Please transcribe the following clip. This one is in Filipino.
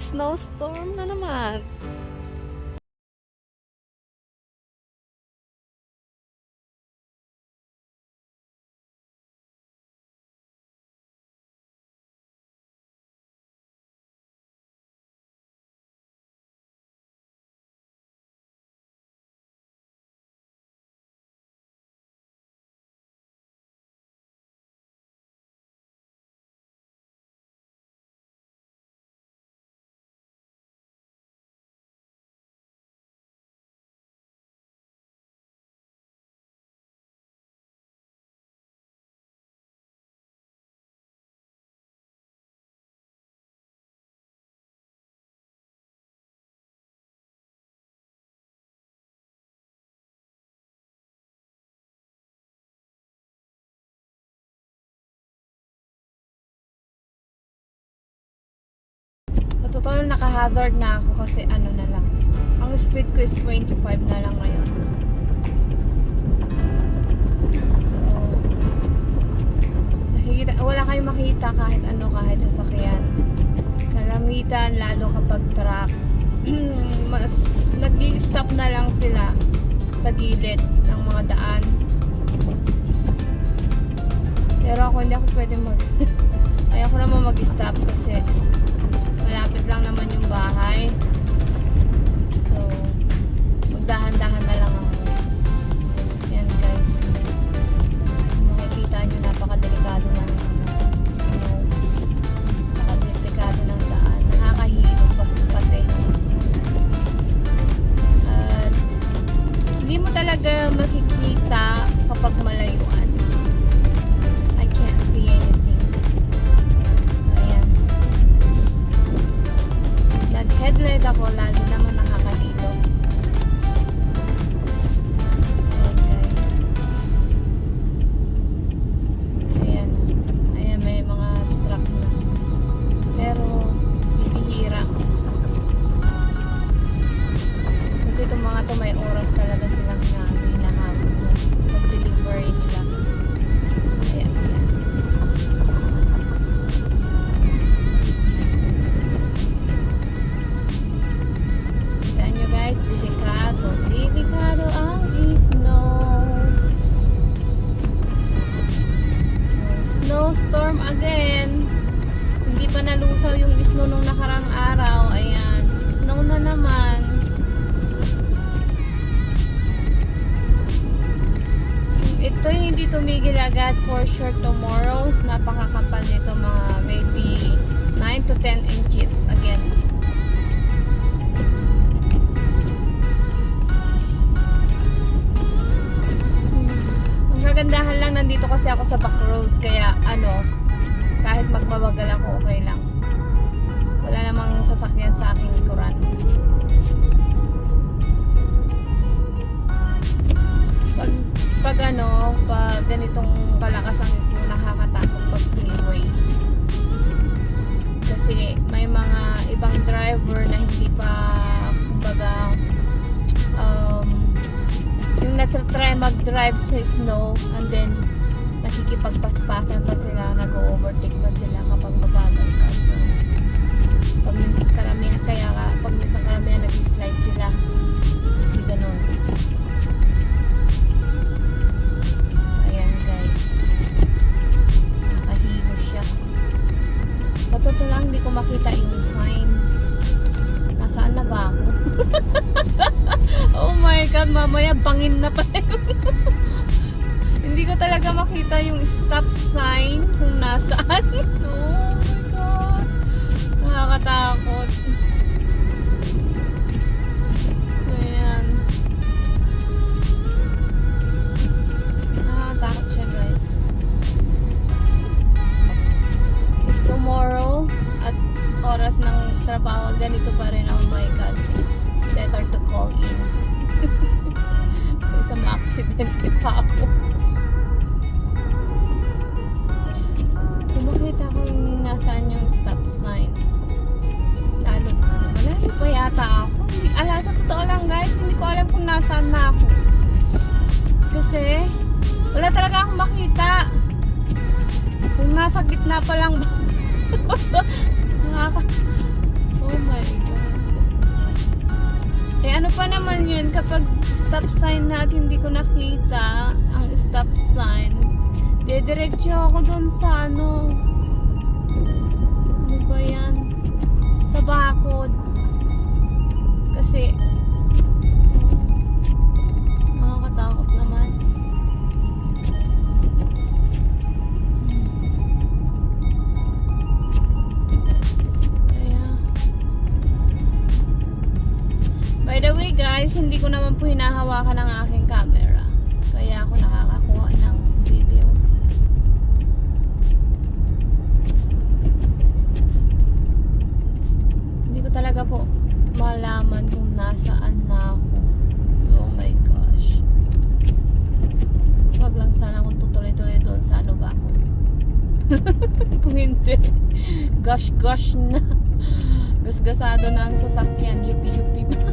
snowstorm na naman. Sa totoo naka-hazard na ako kasi ano na lang. Ang speed ko is 25 na lang ngayon. So, wala kayong makita kahit ano, kahit sasakyan. Kalamitan, lalo kapag truck. Mas nag-i-stop na lang sila sa gilid ng mga daan. Pero ako hindi ako pwede ayaw ko naman mag-stop kasi malapit lang naman yung bahay. So, magdahan-dahan na lang ako. Yan guys. Makikita nyo, napakadelikado ng snow. Napakadelikado ng daan. Nakakahilong pati. At hindi mo talaga makikita kapag malayuan. I can't see anything. So, ayan. Nag-headlight ako, lalo naman nakakahilo. Ayan guys. Ayan, may mga truck na. Pero, bibihira. Kasi itong mga to may oras talaga silang hinahabol pag-delivery nila. Ayan, ayan. Tignan nyo guys, delikado. Delikado ang snow. So, snowstorm again. Hindi pa nalusaw yung snow nung nakarang araw. Ayan, snow na naman. Ito hindi tumigil agad, for sure tomorrow. Napakakapal nito, mga maybe 9 to 10 inches again. Ang kagandahan lang, nandito kasi ako sa back road, kaya ano, kahit magbabagal ako, okay lang. Wala namang sasakyan sa aking likuran. Pag ano, pag ganitong kalakas ang snow, nakakatakot pag freeway. Kasi may mga ibang driver na hindi pa, kumbaga, yung natry mag-drive sa snow and then nakikipagpaspasan pa sila, nag-overtake pa sila kapag mabagal ka. So, pag minsan karamihan, pag minsan karamihan nag-slide sila. Kasi ganun. Totoo lang, hindi ko makita yung sign. Nasaan na ba ako? Oh my God, mamaya bangin na pa yun. Hindi ko talaga makita yung stop sign kung nasaan. Oh my God, nakakatakot. Ayan. Nakakatakot siya guys. Tomorrow at oras ng trabaho ganito pa rin, oh my God, it's better to call in kaysa ma-accidente pa ako. Kung makita ko yung nasaan yung stop sign, lalo malayo pa yata ako. Sa totoo lang guys, hindi ko alam kung nasaan na ako kasi wala talaga akong makita. Kung nasa gitna pa lang ba. Oh my ngayon kapag stop sign na at hindi ko nakita ang stop sign, didiretso ako dun sa ano ba yan? Sa bakod. Kasi nakakatakot naman. By the way guys, hindi ko naman po hinahawakan ang aking camera. Kaya ako nakakakuha ng video. Hindi ko talaga po malaman kung nasaan na ako. Oh my gosh. Wag lang sana akong tutuloy-tuloy doon sa ano ba ako. Kung hindi, gosh na. Gasgasado na ang sasakyan. Yupi-yupi pa.